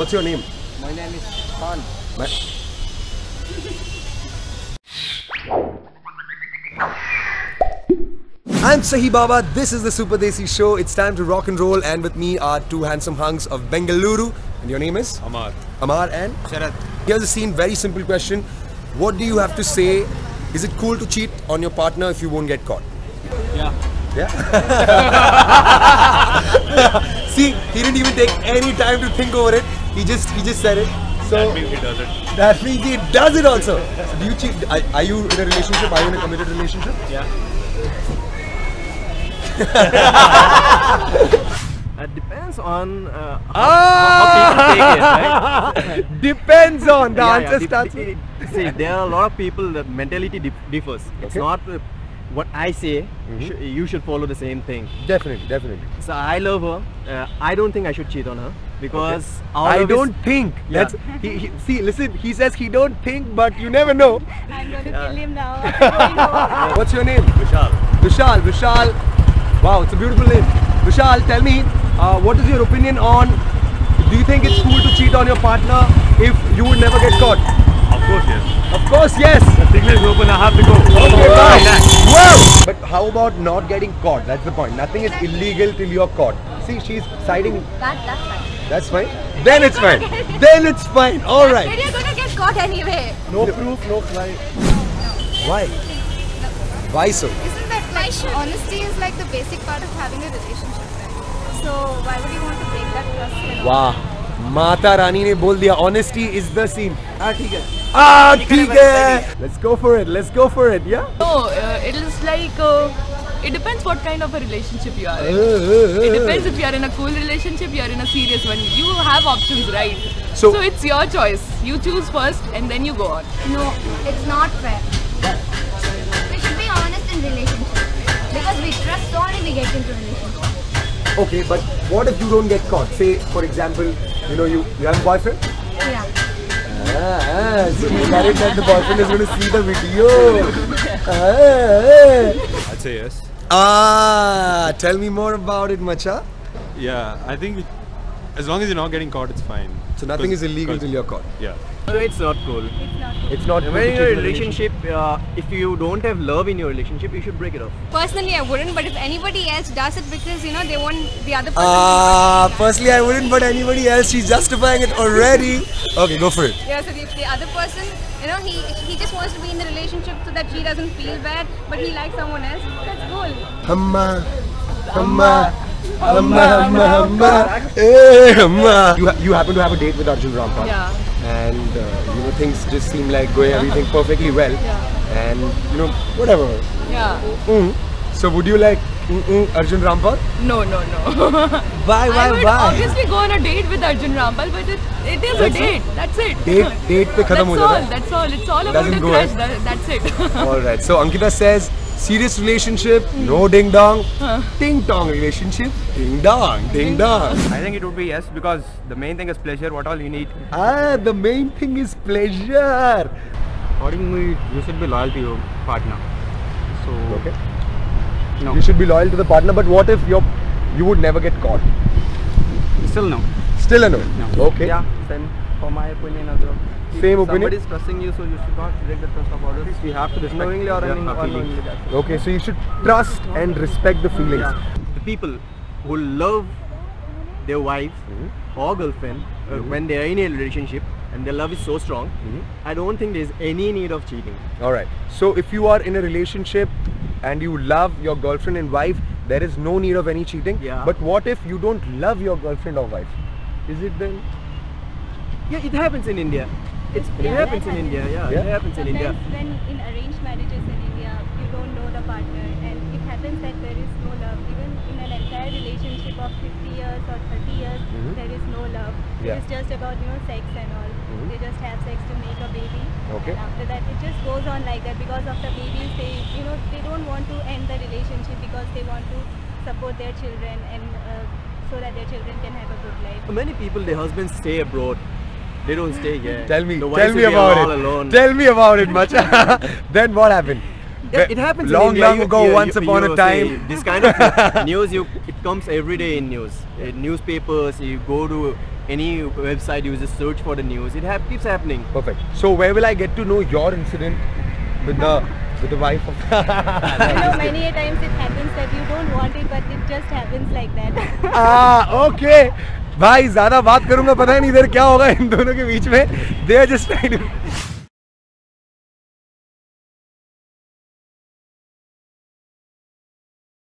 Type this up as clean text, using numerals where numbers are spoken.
What's your name? My name is Khan. I'm Sahi Baba. This is the Super Desi Show. It's time to rock and roll, and with me are two handsome hunks of Bengaluru. And your name is? Amar. Amar and? Sharat. Here's a scene, very simple question. What do you have to say? Is it cool to cheat on your partner if you won't get caught? Yeah. Yeah? See, he didn't even take any time to think over it. He just said it. So That means he does it. that means he does it also. So do you cheat? Are you in a relationship? Are you in a committed relationship? Yeah. It depends on how people take it, right? Depends on the Yeah, answer yeah, starts. See, there are a lot of people that mentality differs. It's Okay. not what I say. You should follow the same thing. Definitely. So I love her. I don't think I should cheat on her because our I love don't think. Yeah. That's see. Listen, he says he don't think, but you never know. I'm going to kill him now. What's your name? Vishal. Vishal. Wow, it's a beautiful name. Vishal, tell me, what is your opinion on? Do you think it's cool to cheat on your partner if you would never get caught? Of course, yes. Of course, yes. The signal is open, I have to go. Okay, bye. Wow. But how about not getting caught? That's the point. Nothing is illegal till you're caught. See, she's siding. That's fine. That's fine. Then it's fine. Then it's fine. All right. But you're going to get caught anyway. No proof, no flight. Why? Why so? Isn't that like honesty is like the basic part of having a relationship, right? So why would you want to break that trust? And all? वाह माता रानी ने बोल दिया honesty is the scene. ठीक है. ठीक है. Let's go for it. Yeah. No, it is like it depends what kind of a relationship you are in. It depends if you are in a cool relationship, you are in a serious one. You have options, right? So it's your choice. You choose first and then you go on. No, it's not fair. We should be honest in relationship because we trust only we get into relationship. okay, but what if you don't get caught? Say, for example, you have a boyfriend. Yeah. So you worried that the boyfriend is going to see the video. I'd say yes. Tell me more about it, macha. Yeah, I think as long as you're not getting caught, it's fine. So nothing is illegal till you're caught. Yeah. No, it's not cool. It's not. When you're in a relationship, if you don't have love in your relationship, you should break it off. Personally, I wouldn't. But if anybody else does it because they want the other person. Personally, I wouldn't, but anybody else, she's justifying it already. Okay, go for it. Yeah. So if the other person, he just wants to be in the relationship so that she doesn't feel bad, but he likes someone else. That's cool. Hamma. You happen to have a date with Arjun Rampal. Yeah. And things just seem like going everything perfectly well. Yeah. And whatever. Yeah. So would you like Arjun Rampal? No. Why? I would obviously go on a date with Arjun Rampal, but it is a date. That's it. Date pe khatam ho jata hai. That's all. It's all about Doesn't a go crush. ahead. That's it. Alright, so Ankita says, serious relationship, no ding dong. Ding dong relationship, ding dong. I think it would be yes because the main thing is pleasure. What all you need. The main thing is pleasure. According to me, you should be loyal to your partner. So Okay. no, You should be loyal to the partner, but what if you would never get caught? still no. Still a no. Okay. Yeah, same for my opinion as well. Same opinion? Somebody is trusting you, so you should not break the trust of others. You have to respect knowingly or unknowingly. Okay, so you should trust and respect the feelings. Yeah. The people who love their wife or girlfriend when they are in a relationship and their love is so strong, I don't think there is any need of cheating. Alright, so if you are in a relationship and you love your girlfriend and wife, there is no need of any cheating. Yeah. But what if you don't love your girlfriend or wife? Is it then? Yeah, it happens in India. It happens in India. Yeah, it happens in India. Sometimes when in arranged marriages in India, you don't know the partner and it happens that there is no love. Even in an entire relationship of 50 years or 30 years, there is no love. Yeah. It is just about sex and all. They just have sex to make a baby. Okay. And after that, it just goes on like that because of the babies. They don't want to end the relationship because they want to support their children and so that their children can have a good life. Many people, their husbands stay abroad. They don't stay here. Tell me The wives about will be all it. alone. Tell me about it, Macha. Then what happened? Yeah, it happens in long India. ago, once upon a say time. This kind of news, it comes every day in news. In newspapers, you go to any website, you just search for the news. It keeps happening. Perfect. So where will I get to know your incident with the wife of? You know, many a times it happens that you don't want it, but it just happens like that. Okay. भाई ज्यादा बात करूंगा पता नहीं इधर क्या होगा इन दोनों के बीच में. They are just trying to